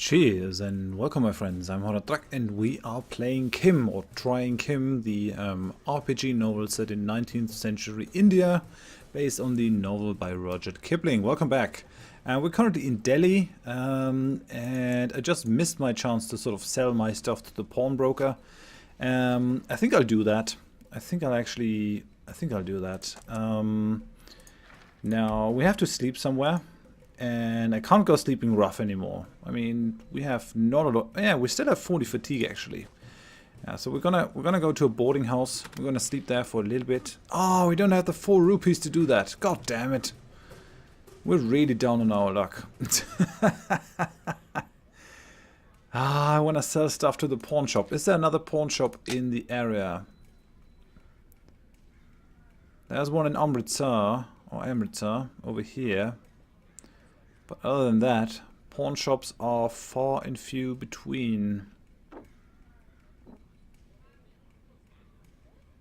Cheers and welcome my friends, I'm Horath Drak and we are playing Kim, or Trying Kim, the RPG novel set in 19th century India, based on the novel by Rudyard Kipling. Welcome back. We're currently in Delhi, and I just missed my chance to sort of sell my stuff to the pawnbroker. I think I'll do that. I think I'll do that. Now, we have to sleep somewhere. And I can't go sleeping rough anymore. I mean, we have not a lot. Yeah, we still have 40 fatigue actually. Yeah, so we're gonna go to a boarding house. We're gonna sleep there for a little bit. Oh, we don't have the 4 rupees to do that. God damn it. We're really down on our luck. I wanna sell stuff to the pawn shop. Is there another pawn shop in the area? There's one in Amritsar over here. But other than that, pawn shops are far and few between.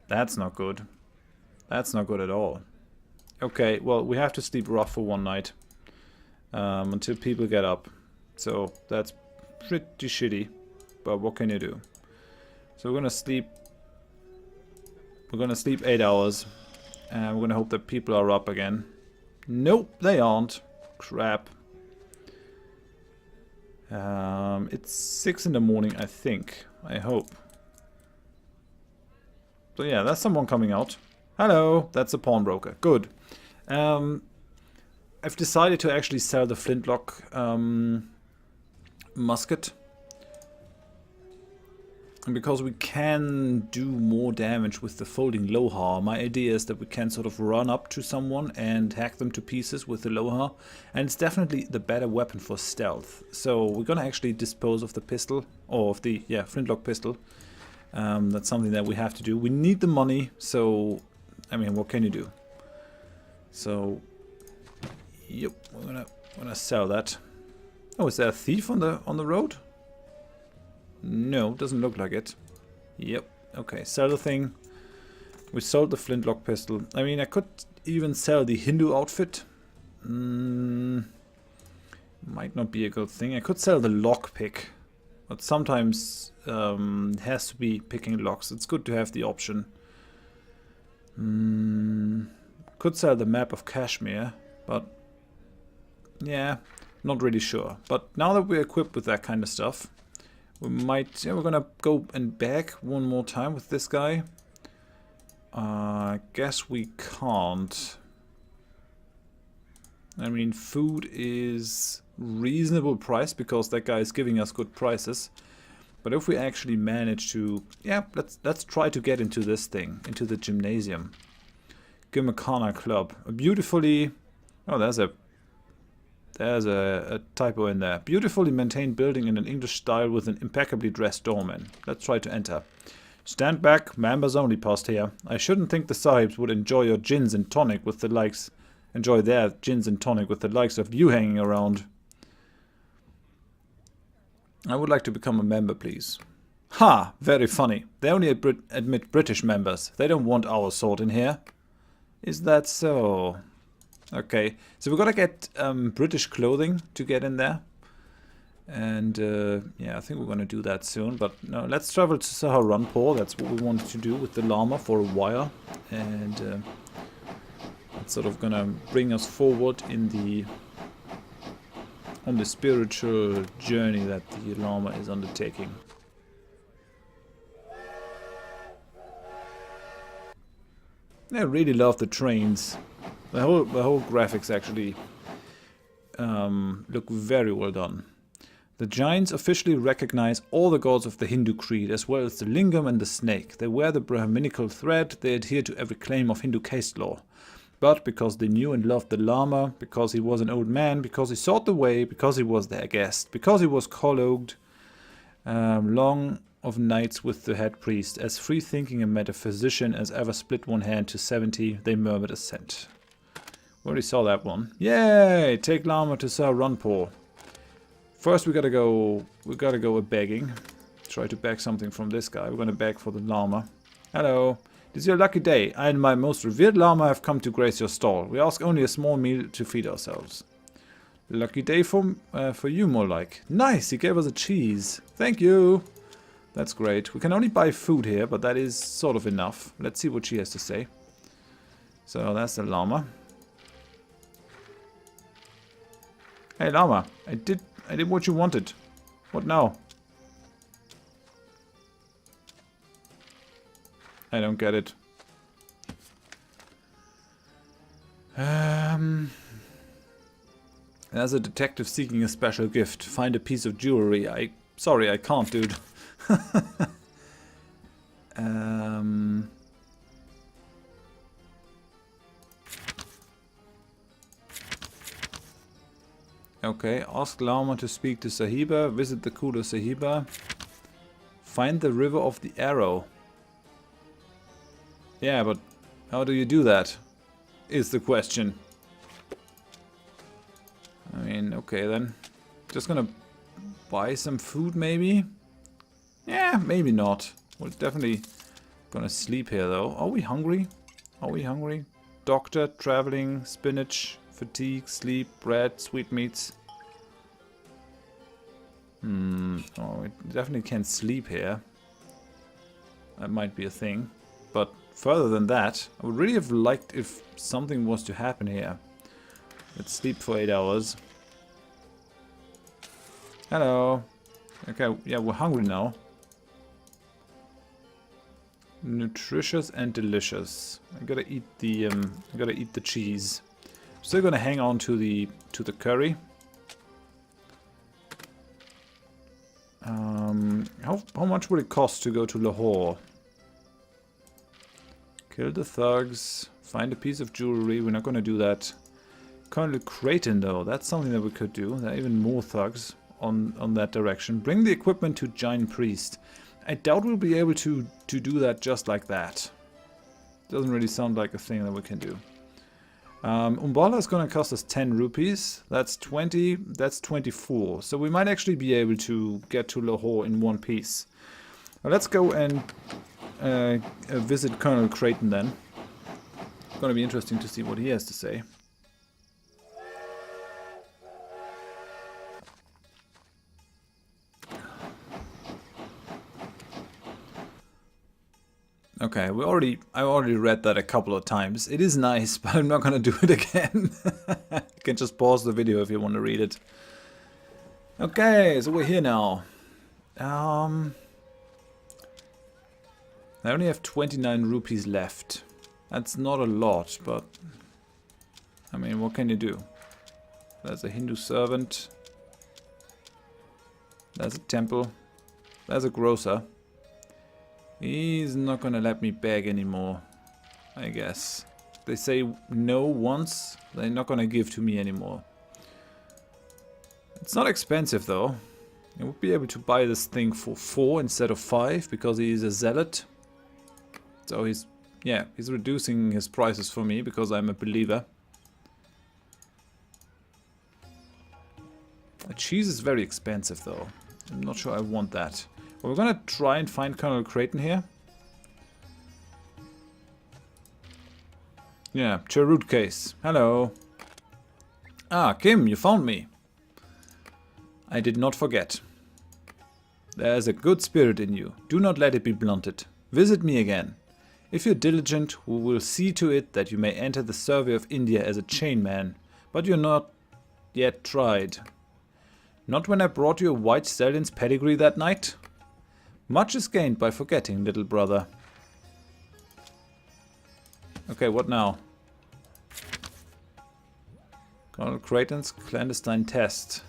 That's not good. That's not good at all. Okay, well, we have to sleep rough for one night. Until people get up. So, that's pretty shitty. But what can you do? So we're gonna sleep... We're gonna sleep 8 hours. And we're gonna hope that people are up again. Nope, they aren't. Crap. It's 6 in the morning, I think. I hope. So yeah, that's someone coming out. Hello, that's a pawnbroker. Good. I've decided to actually sell the flintlock musket. And because we can do more damage with the folding Lohar, my idea is that we can sort of run up to someone and hack them to pieces with the Lohar. And it's definitely the better weapon for stealth. So we're gonna actually dispose of the pistol, or of the, yeah, flintlock pistol. That's something that we have to do. We need the money, so, I mean, what can you do? So, yep, we're gonna sell that. Oh, is there a thief on the road? No, doesn't look like it. Yep. Okay, sell the thing. We sold the flintlock pistol. I mean, I could even sell the Hindu outfit. Might not be a good thing. I could sell the lockpick. But sometimes it has to be picking locks. It's good to have the option. Could sell the map of Kashmir. But yeah, not really sure. But now that we're equipped with that kind of stuff, we might, yeah, we're gonna go and beg one more time with this guy. Guess we can't. I mean, food is reasonable price because that guy is giving us good prices. But if we actually manage to, yeah, let's try to get into this thing, into the gymnasium. Gymkhana Club, a beautifully, oh, there's a typo in there. Beautifully maintained building in an English style with an impeccably dressed doorman. Let's try to enter. Stand back, members only past here. I shouldn't think the sahibs would enjoy your gins and tonic with the likes. Enjoy their gins and tonic with the likes of you hanging around. I would like to become a member, please. Ha! Very funny. They only admit British members. They don't want our sort in here. Is that so? Okay, so we're gonna get British clothing to get in there. And yeah, I think we're gonna do that soon. But no, let's travel to Saharanpur. That's what we wanted to do with the llama for a while. And it's sort of gonna bring us forward in on the spiritual journey that the llama is undertaking. I really love the trains. The whole graphics actually look very well done. The Jains officially recognize all the gods of the Hindu creed, as well as the lingam and the snake. They wear the Brahminical thread, they adhere to every claim of Hindu caste law. But because they knew and loved the Lama, because he was an old man, because he sought the way, because he was their guest, because he was collogued long of nights with the head priest, as free-thinking a metaphysician as ever split one hand to 70, they murmured assent. We already saw that one. Yay! Take Lama to Saharanpur. First we gotta go a begging. Try to beg something from this guy. We're gonna beg for the Lama. Hello. It is your lucky day. I and my most revered Lama have come to grace your stall. We ask only a small meal to feed ourselves. Lucky day for you, more like. Nice, he gave us a cheese. Thank you. That's great. We can only buy food here, but that is sort of enough. Let's see what she has to say. So that's the llama. Hey llama, I did what you wanted. What now? I don't get it. As a detective seeking a special gift, find a piece of jewelry. Sorry, I can't, dude. Okay, ask Llama to speak to Sahiba, visit the Kudo Sahiba, find the River of the Arrow. Yeah, but how do you do that? Is the question. I mean, okay then. Just gonna buy some food maybe? Yeah, maybe not. We're definitely gonna sleep here though. Are we hungry? Are we hungry? Doctor, traveling, spinach, fatigue, sleep, bread, sweetmeats. Oh, we definitely can't sleep here. That might be a thing. But further than that, I would really have liked if something was to happen here. Let's sleep for 8 hours. Hello. Okay, yeah, we're hungry now. Nutritious and delicious. I gotta eat the cheese. Still gonna hang on to the curry. How much would it cost to go to Lahore? Kill the thugs. Find a piece of jewelry. We're not gonna do that. Colonel Creighton though, that's something that we could do. There are even more thugs on that direction. Bring the equipment to Giant Priest. I doubt we'll be able to do that just like that. Doesn't really sound like a thing that we can do. Umbala is going to cost us 10 rupees. That's 20. That's 24. So we might actually be able to get to Lahore in one piece. Well, let's go and visit Colonel Creighton then. It's going to be interesting to see what he has to say. Okay, I already read that a couple of times. It is nice, but I'm not gonna do it again. You can just pause the video if you want to read it. Okay, so we're here now. I only have 29 rupees left. That's not a lot, but I mean, what can you do? There's a Hindu servant. There's a temple. There's a grocer. He's not gonna let me beg anymore, I guess. They say no once, they're not gonna give to me anymore. It's not expensive though. I would be able to buy this thing for 4 instead of 5 because he's a zealot. So he's reducing his prices for me because I'm a believer. The cheese is very expensive though. I'm not sure I want that. Well, we're gonna try and find Colonel Creighton here. Yeah, Cherut case. Hello. Ah, Kim, you found me. I did not forget. There is a good spirit in you. Do not let it be blunted. Visit me again. If you're diligent, we will see to it that you may enter the survey of India as a chainman. But you're not yet tried. Not when I brought you a white stallion's pedigree that night? Much is gained by forgetting, little brother. Okay, what now? Colonel Creighton's clandestine test.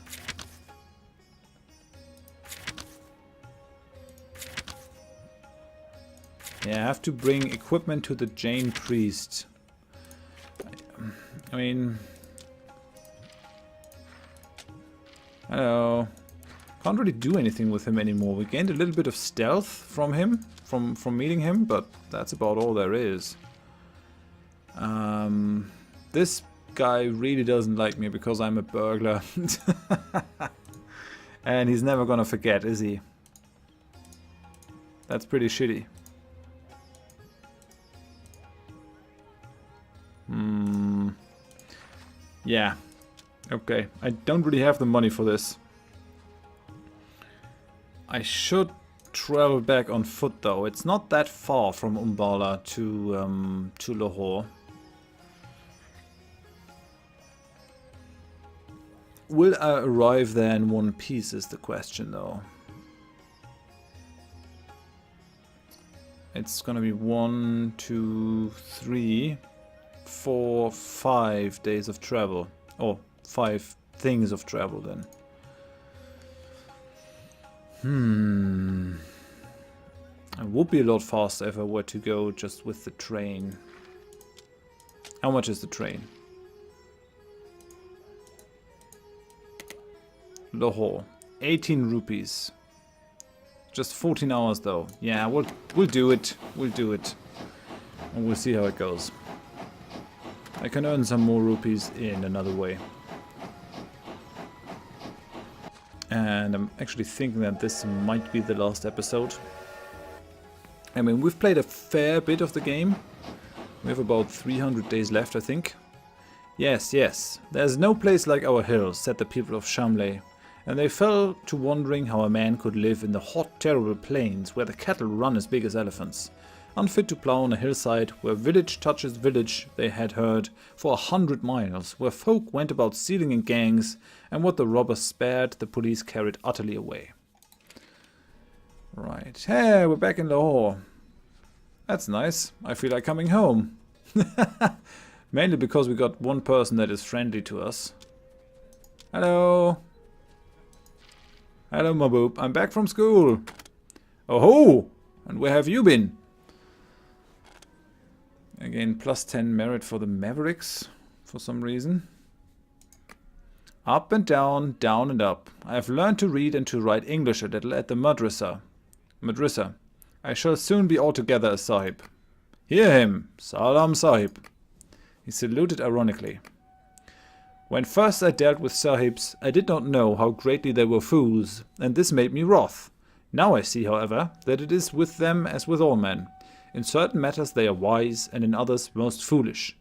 Yeah, I have to bring equipment to the Jain priest. I mean... Hello. Can't really do anything with him anymore. We gained a little bit of stealth from him, from meeting him, but that's about all there is. This guy really doesn't like me because I'm a burglar. And he's never gonna forget, is he? That's pretty shitty. Yeah. Okay, I don't really have the money for this. I should travel back on foot though. It's not that far from Umbala to Lahore. Will I arrive there in one piece is the question though. It's gonna be 1, 2, 3, 4, 5 days of travel. Oh, 5 things of travel then. It would be a lot faster if I were to go just with the train. How much is the train? Lahore. 18 rupees. Just 14 hours though. Yeah, we'll do it. We'll do it. And we'll see how it goes. I can earn some more rupees in another way. And I'm actually thinking that this might be the last episode. I mean, we've played a fair bit of the game. We have about 300 days left, I think. Yes, yes. There's no place like our hills, said the people of Shamley. And they fell to wondering how a man could live in the hot, terrible plains where the cattle run as big as elephants. Unfit to plough on a hillside, where village touches village, they had heard, for 100 miles, where folk went about stealing in gangs, and what the robbers spared, the police carried utterly away. Right. Hey, we're back in Lahore. That's nice. I feel like coming home. Mainly because we got one person that is friendly to us. Hello. Hello, Maboop. I'm back from school. Oh ho! And where have you been? Again, plus 10 merit for the Mavericks for some reason. Up and down, down and up. I have learned to read and to write English a little at the madrasa. I shall soon be altogether a sahib. Hear him! Salam sahib. He saluted ironically. When first I dealt with sahibs, I did not know how greatly they were fools, and this made me wroth. Now I see, however, that it is with them as with all men. In certain matters they are wise, and in others most foolish.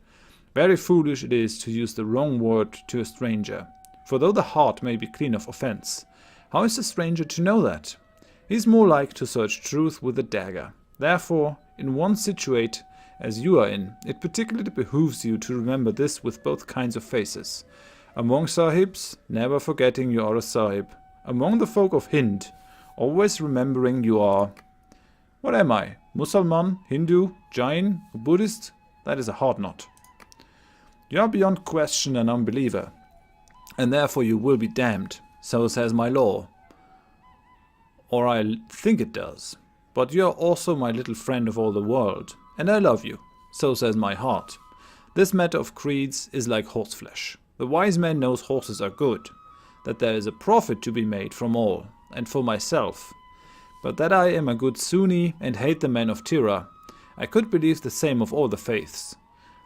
Very foolish it is to use the wrong word to a stranger. For though the heart may be clean of offence, how is the stranger to know that? He is more like to search truth with a dagger. Therefore, in one situate as you are in, it particularly behooves you to remember this with both kinds of faces. Among sahibs, never forgetting you are a sahib. Among the folk of Hind, always remembering you are... What am I? Musalman, Hindu, Jain, or Buddhist? That is a hard knot. You are beyond question an unbeliever, and therefore you will be damned. So says my law. Or I think it does. But you are also my little friend of all the world, and I love you. So says my heart. This matter of creeds is like horseflesh. The wise man knows horses are good, that there is a profit to be made from all, and for myself. But that I am a good Sunni and hate the men of Tira, I could believe the same of all the faiths.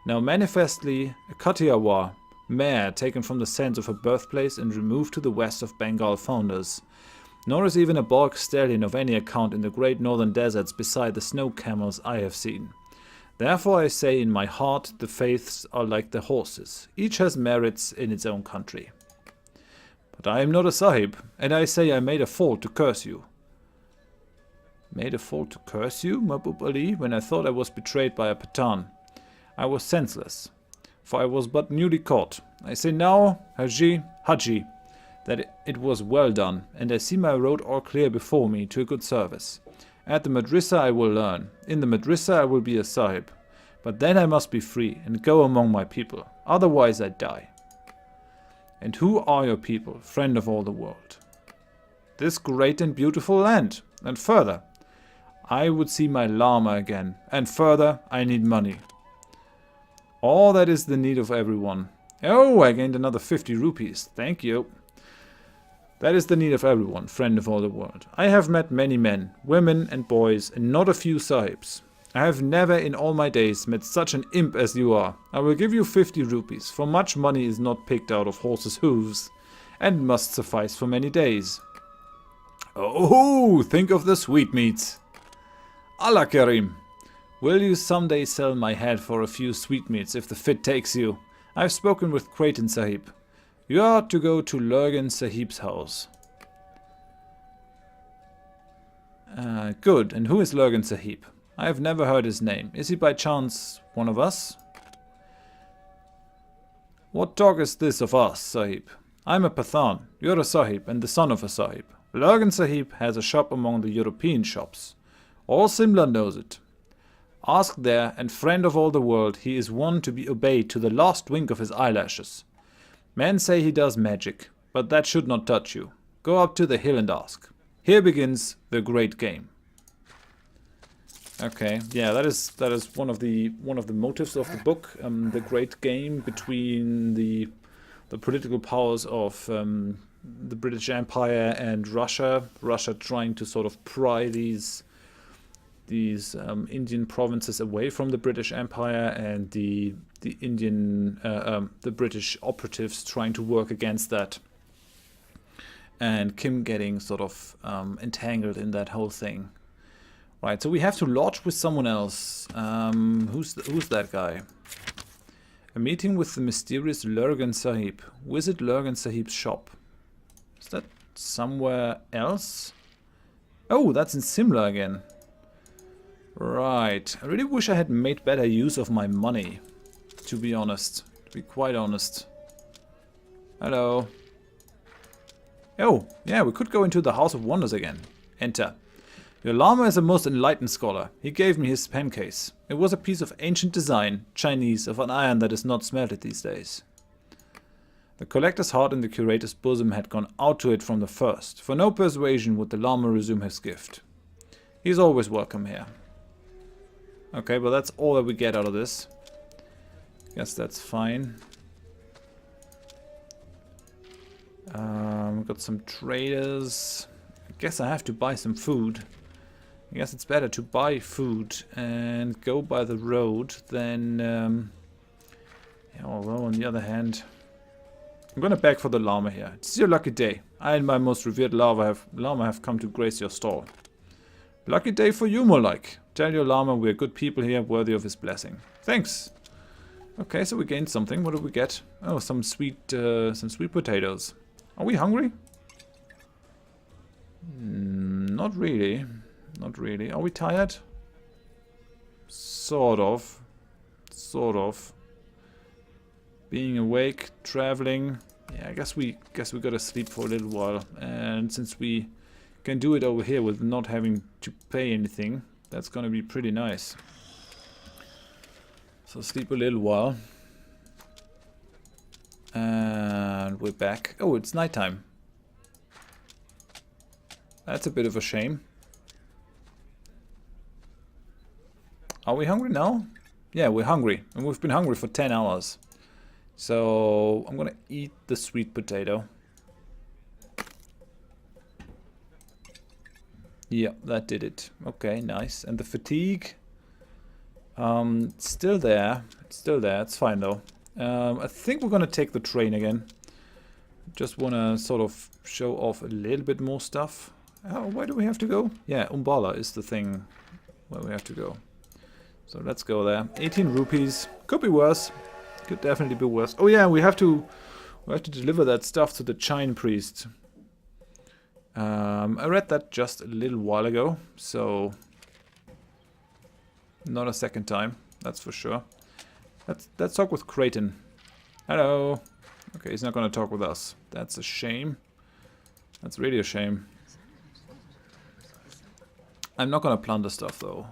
Now manifestly a Kathiawar, mare taken from the sands of her birthplace and removed to the west of Bengal founders, nor is even a Balkh stallion of any account in the great northern deserts beside the snow camels I have seen. Therefore I say in my heart the faiths are like the horses, each has merits in its own country. But I am not a sahib, and I say I made a fault to curse you. Made a fault to curse you, Mahbub Ali, when I thought I was betrayed by a Pathan. I was senseless, for I was but newly caught. I say now, Haji, that it was well done, and I see my road all clear before me to a good service. At the madrasa I will learn. In the madrasa I will be a sahib. But then I must be free and go among my people. Otherwise I die. And who are your people, friend of all the world? This great and beautiful land. And further, I would see my Lama again. And further, I need money. All that is the need of everyone. Oh, I gained another 50 rupees. Thank you. That is the need of everyone, friend of all the world. I have met many men, women and boys, and not a few sahibs. I have never in all my days met such an imp as you are. I will give you 50 rupees, for much money is not picked out of horses' hooves, and must suffice for many days. Oh, think of the sweetmeats. Allah Karim. Will you someday sell my head for a few sweetmeats if the fit takes you? I have spoken with Creighton Sahib. You are to go to Lurgan Sahib's house. Good. And who is Lurgan Sahib? I have never heard his name. Is he by chance one of us? What talk is this of us, Sahib? I'm a Pathan. You're a Sahib and the son of a Sahib. Lurgan Sahib has a shop among the European shops. All Simla knows it. Ask there, and friend of all the world, he is one to be obeyed to the last wink of his eyelashes. Men say he does magic, but that should not touch you. Go up to the hill and ask. Here begins the great game. Okay, yeah, that is one of the motives of the book. The great game between the political powers of the British Empire and Russia. Russia trying to sort of pry these Indian provinces away from the British Empire, and the British operatives trying to work against that, and Kim getting sort of entangled in that whole thing. Right, so we have to lodge with someone else. Who's that guy? A meeting with the mysterious Lurgan Sahib. Visit Lurgan Sahib's shop. Is that somewhere else? Oh, that's in Simla again. Right. I really wish I had made better use of my money, to be honest. To be quite honest. Hello. Oh, yeah, we could go into the House of Wonders again. Enter. Your Lama is a most enlightened scholar. He gave me his pen case. It was a piece of ancient design, Chinese, of an iron that is not smelted these days. The collector's heart in the curator's bosom had gone out to it from the first. For no persuasion would the Lama resume his gift. He is always welcome here. Okay, well that's all that we get out of this. Guess that's fine. We've got some traders. I guess I have to buy some food. I guess it's better to buy food and go by the road than... yeah, although on the other hand... I'm gonna beg for the Lama here. It's your lucky day. I and my most revered Lama have come to grace your stall. Lucky day for you, more like. Tell your Lama we're good people here, worthy of his blessing. Thanks. Okay, so we gained something. What did we get? Oh, some sweet potatoes. Are we hungry? Not really. Not really. Are we tired? Sort of. Sort of. Being awake, traveling. Yeah, I guess we gotta sleep for a little while. And since we can do it over here with not having to pay anything, that's gonna be pretty nice. So sleep a little while. And we're back. Oh, it's nighttime. That's a bit of a shame. Are we hungry now? Yeah, we're hungry. And we've been hungry for 10 hours. So I'm gonna eat the sweet potato. Yeah, that did it. Okay, nice. And the fatigue? It's still there. It's still there. It's fine though. I think we're gonna take the train again. Just wanna sort of show off a little bit more stuff. Oh, where do we have to go? Yeah, Umbala is the thing where we have to go. So let's go there. 18 rupees. Could be worse. Could definitely be worse. Oh yeah, we have to deliver that stuff to the Chine priest. I read that just a little while ago, so not a second time, that's for sure. Let's talk with Creighton. Hello. Okay, he's not gonna talk with us. That's a shame. That's really a shame. I'm not gonna plunder stuff though.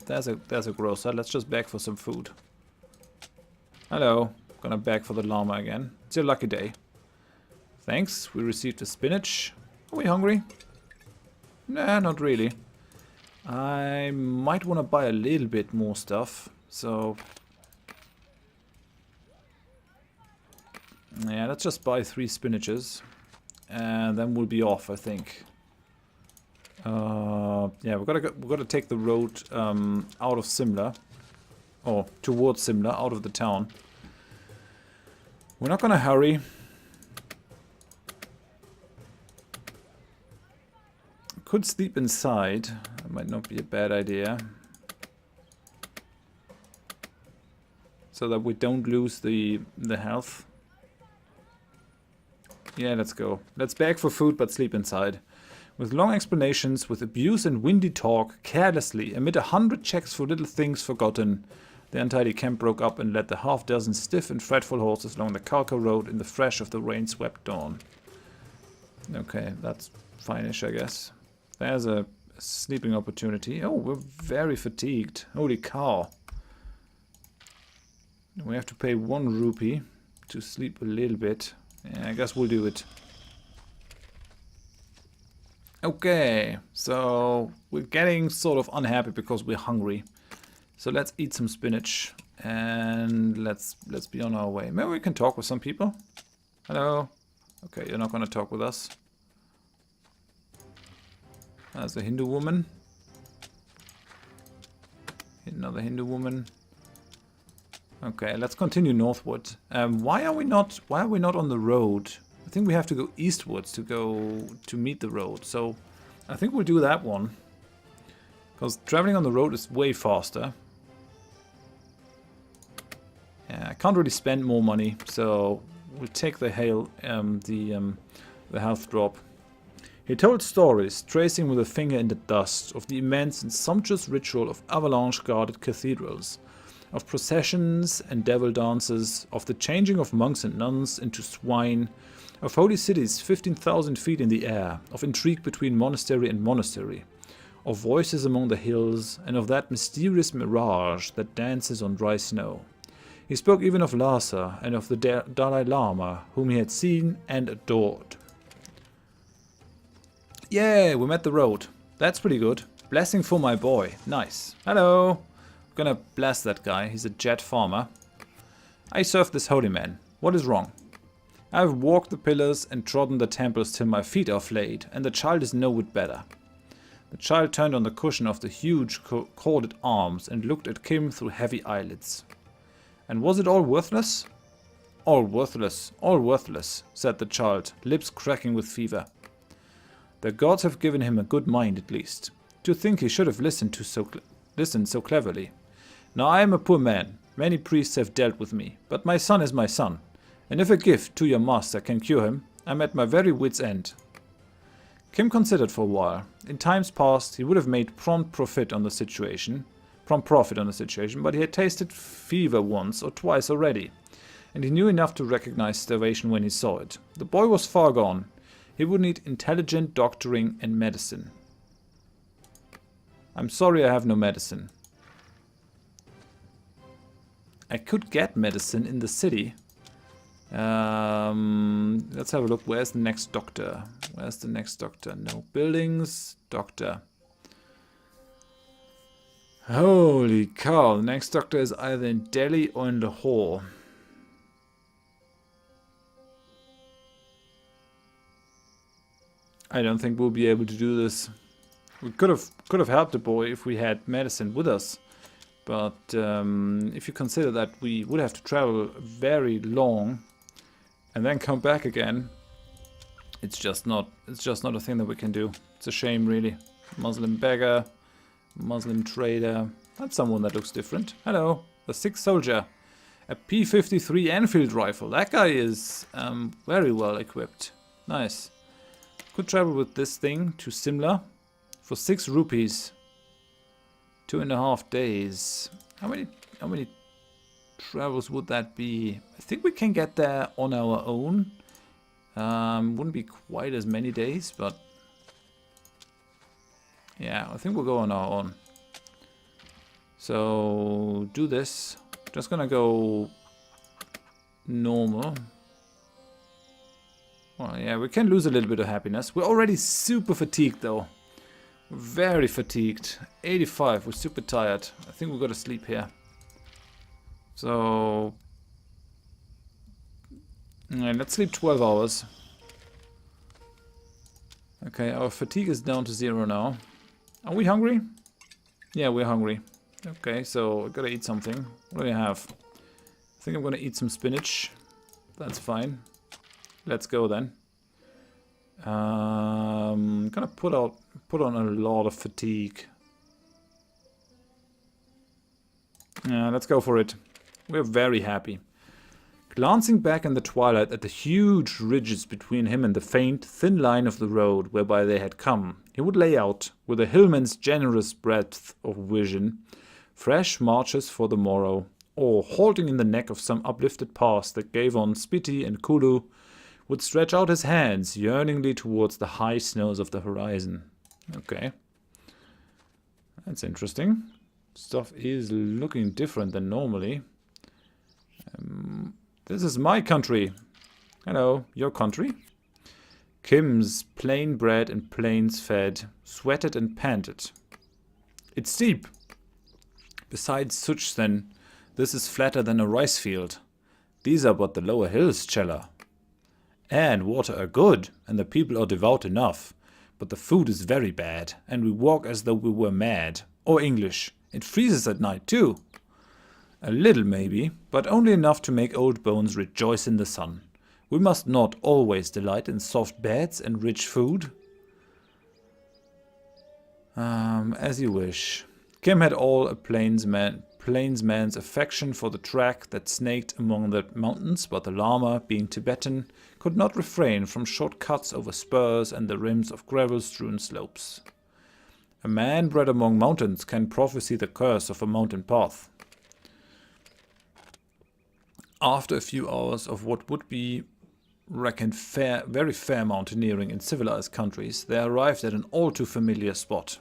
There's a grocer. Let's just beg for some food. Hello. Gonna beg for the llama again. It's your lucky day. Thanks. We received a spinach. Are we hungry? Nah, not really. I might want to buy a little bit more stuff. So yeah, let's just buy 3 spinaches, and then we'll be off, I think. Yeah, we've got to take the road out of Simla, or towards Simla, out of the town. We're not gonna hurry. Could sleep inside. That might not be a bad idea. So that we don't lose the health. Yeah, let's go. Let's beg for food but sleep inside. With long explanations, with abuse and windy talk, carelessly, amid 100 checks for little things forgotten, the untidy camp broke up and led the half-dozen stiff and fretful horses along the Calco road in the fresh of the rain-swept dawn. Okay, that's fine-ish, I guess. There's a sleeping opportunity. Oh, we're very fatigued. Holy cow. We have to pay 1 rupee to sleep a little bit. Yeah, I guess we'll do it. Okay, so we're getting sort of unhappy because we're hungry. So let's eat some spinach and let's be on our way. Maybe we can talk with some people. Hello. Okay, you're not gonna talk with us. There's a Hindu woman. Another Hindu woman. Okay, let's continue northward. Why are we not on the road? I think we have to go eastwards to meet the road. So I think we'll do that one. Because traveling on the road is way faster. Yeah, I can't really spend more money, so we'll take the health drop. He told stories, tracing with a finger in the dust, of the immense and sumptuous ritual of avalanche-guarded cathedrals, of processions and devil dances, of the changing of monks and nuns into swine, of holy cities 15,000 feet in the air, of intrigue between monastery and monastery, of voices among the hills, and of that mysterious mirage that dances on dry snow. He spoke even of Lhasa and of the Dalai Lama, whom he had seen and adored. Yay, we met the road. That's pretty good. Blessing for my boy. Nice. Hello. I'm gonna bless that guy. He's a jet farmer. I serve this holy man. What is wrong? I have walked the pillars and trodden the temples till my feet are flayed, and the child is no whit better. The child turned on the cushion of the huge corded arms and looked at Kim through heavy eyelids. And was it all worthless? All worthless, said the child, lips cracking with fever. The gods have given him a good mind at least. To think he should have listened so cleverly. Now I am a poor man. Many priests have dealt with me, but my son is my son. And if a gift to your master can cure him, I'm at my very wit's end. Kim considered for a while. In times past, he would have made prompt profit on the situation, but he had tasted fever once or twice already, and he knew enough to recognize starvation when he saw it. The boy was far gone. He would need intelligent doctoring and medicine. I'm sorry I have no medicine. I could get medicine in the city. Let's have a look. Where's the next doctor? No buildings. Doctor. Holy cow. The next doctor is either in Delhi or in Lahore. I don't think we'll be able to do this. We could have helped the boy if we had medicine with us. But if you consider that we would have to travel very long and then come back again, it's just not a thing that we can do. It's a shame, really. Muslim beggar, Muslim trader. That's someone that looks different. Hello, the sick soldier. A P-53 Enfield rifle. That guy is very well equipped. Nice. Could travel with this thing to Simla for 6 rupees. 2.5 days. How many travels would that be? I think we can get there on our own. Wouldn't be quite as many days, but yeah, I think we'll go on our own. So do this. Just gonna go normal. Well, yeah, we can lose a little bit of happiness. We're already super fatigued, though. Very fatigued. 85, we're super tired. I think we've got to sleep here. So yeah, let's sleep 12 hours. Okay, our fatigue is down to 0 now. Are we hungry? Yeah, we're hungry. Okay, so I gotta eat something. What do we have? I think I'm gonna eat some spinach. That's fine. Let's go then. Gonna put on a lot of fatigue. Yeah, let's go for it. We're very happy. Glancing back in the twilight at the huge ridges between him and the faint, thin line of the road whereby they had come, he would lay out, with a hillman's generous breadth of vision, fresh marches for the morrow, or, halting in the neck of some uplifted pass that gave on Spiti and Kulu, would stretch out his hands yearningly towards the high snows of the horizon. Okay. That's interesting. Stuff is looking different than normally. This is my country. Hello, your country? Kim's plain bred and plains fed, sweated and panted. It's steep. Besides such then, this is flatter than a rice field. These are but the lower hills, Chella. Air and water are good, and the people are devout enough. But the food is very bad, and we walk as though we were mad. Or English. It freezes at night too. A little maybe, but only enough to make old bones rejoice in the sun. We must not always delight in soft beds and rich food. As you wish. Kim had all a plainsman's affection for the track that snaked among the mountains, but the llama, being Tibetan, could not refrain from short cuts over spurs and the rims of gravel-strewn slopes. A man bred among mountains can prophesy the curse of a mountain path. After a few hours of what would be reckoned very fair mountaineering in civilized countries, they arrived at an all too familiar spot.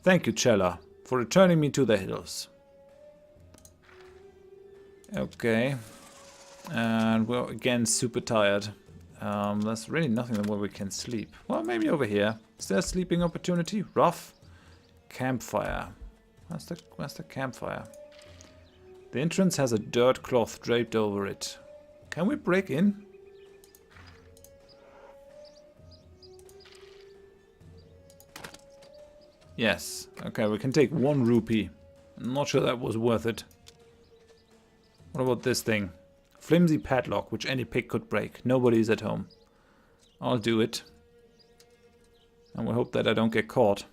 Thank you, Chella, for returning me to the hills. Okay. And we're again super tired. There's really nothing where we can sleep. Well, maybe over here. Is there a sleeping opportunity? Rough. Campfire. Where's the campfire? The entrance has a dirt cloth draped over it. Can we break in? Yes. Okay, we can take 1 rupee. I'm not sure that was worth it. What about this thing? Flimsy padlock, which any pig could break. Nobody's at home. I'll do it. And we hope that I don't get caught.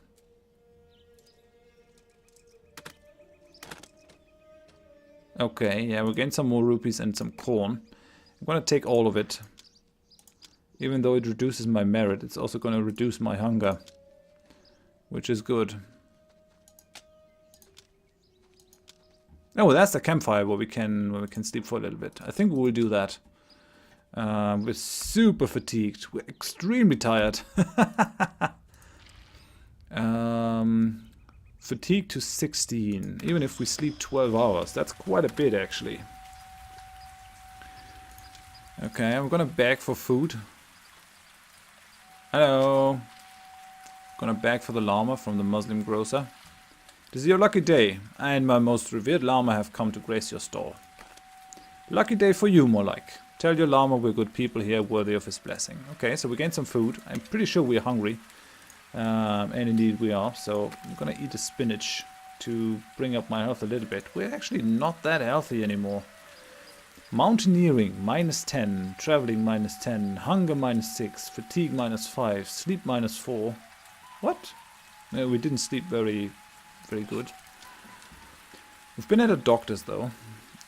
Okay, yeah, we'll gain some more rupees and some corn. I'm gonna take all of it. Even though it reduces my merit, it's also gonna reduce my hunger. Which is good. Oh, that's the campfire where we can sleep for a little bit. I think we will do that. We're super fatigued. We're extremely tired. Fatigue to 16. Even if we sleep 12 hours. That's quite a bit, actually. Okay, I'm gonna beg for food. Hello. Gonna beg for the llama from the Muslim grocer. It is your lucky day. I and my most revered llama have come to grace your store. Lucky day for you, more like. Tell your llama we're good people here, worthy of his blessing. Okay, so we gained some food. I'm pretty sure we're hungry. And indeed we are. So I'm gonna eat a spinach to bring up my health a little bit. We're actually not that healthy anymore. Mountaineering, -10. Traveling, -10. Hunger, -6. Fatigue, -5. Sleep, -4. What? No, we didn't sleep very good. We've been at a doctor's though.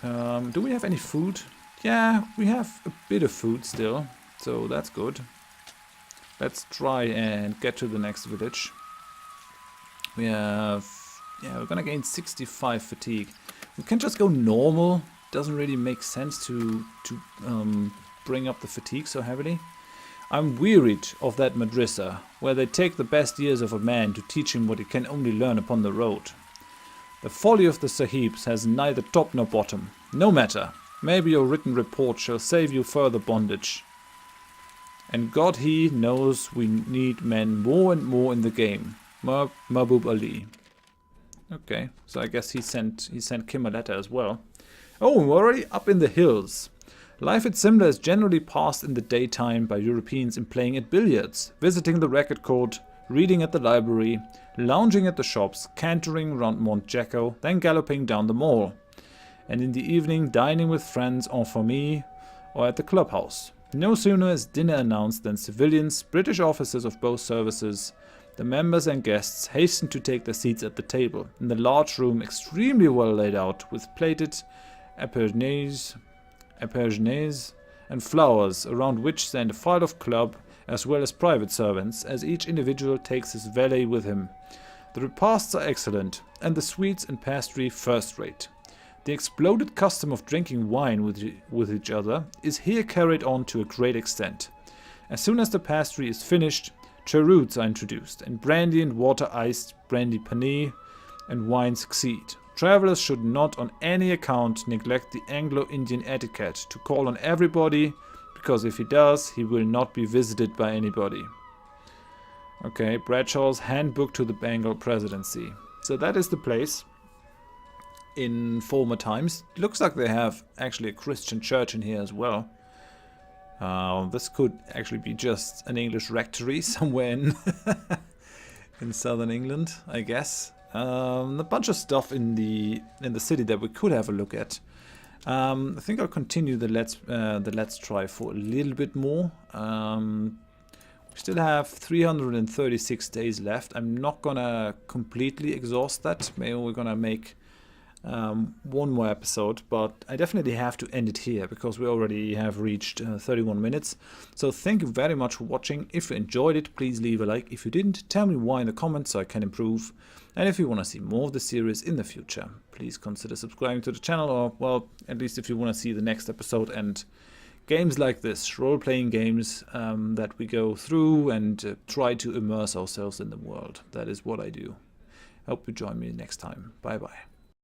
Do we have any food? Yeah, we have a bit of food still, so that's good. Let's try and get to the next village. We have... yeah, we're gonna gain 65 fatigue. We can just go normal. Doesn't really make sense to bring up the fatigue so heavily. I'm wearied of that madrasa, where they take the best years of a man to teach him what he can only learn upon the road. The folly of the sahibs has neither top nor bottom. No matter, maybe your written report shall save you further bondage. And God he knows we need men more and more in the game. Mahbub Ali. Okay, so I guess he sent Kim a letter as well. Oh, we're already up in the hills. Life at Simla is generally passed in the daytime by Europeans in playing at billiards, visiting the racket court, reading at the library, lounging at the shops, cantering round Mont Jacko, then galloping down the mall. And in the evening dining with friends en famille or at the clubhouse. No sooner is dinner announced than civilians, British officers of both services, the members and guests hasten to take their seats at the table, in the large room extremely well laid out with plated appernets, aubergines, and flowers, around which stand a file of club as well as private servants, as each individual takes his valet with him. The repasts are excellent, and the sweets and pastry first-rate. The exploded custom of drinking wine with each other is here carried on to a great extent. As soon as the pastry is finished, cheroots are introduced, and brandy and water iced brandy panee and wine succeed. Travelers should not on any account neglect the Anglo-Indian etiquette to call on everybody, because if he does, he will not be visited by anybody. Okay, Bradshaw's Handbook to the Bengal Presidency. So that is the place in former times. It looks like they have actually a Christian church in here as well. This could actually be just an English rectory somewhere in southern England, I guess. A bunch of stuff in the city that we could have a look at. I think I'll continue the let's try for a little bit more. We still have 336 days left. I'm not gonna completely exhaust that. Maybe we're gonna make one more episode, but I definitely have to end it here because we already have reached 31 minutes. So thank you very much for watching. If you enjoyed it, please leave a like. If you didn't, tell me why in the comments so I can improve. And if you want to see more of the series in the future, please consider subscribing to the channel, or, well, at least if you want to see the next episode and games like this, role-playing games that we go through and try to immerse ourselves in the world. That is what I do. Hope you join me next time. Bye-bye.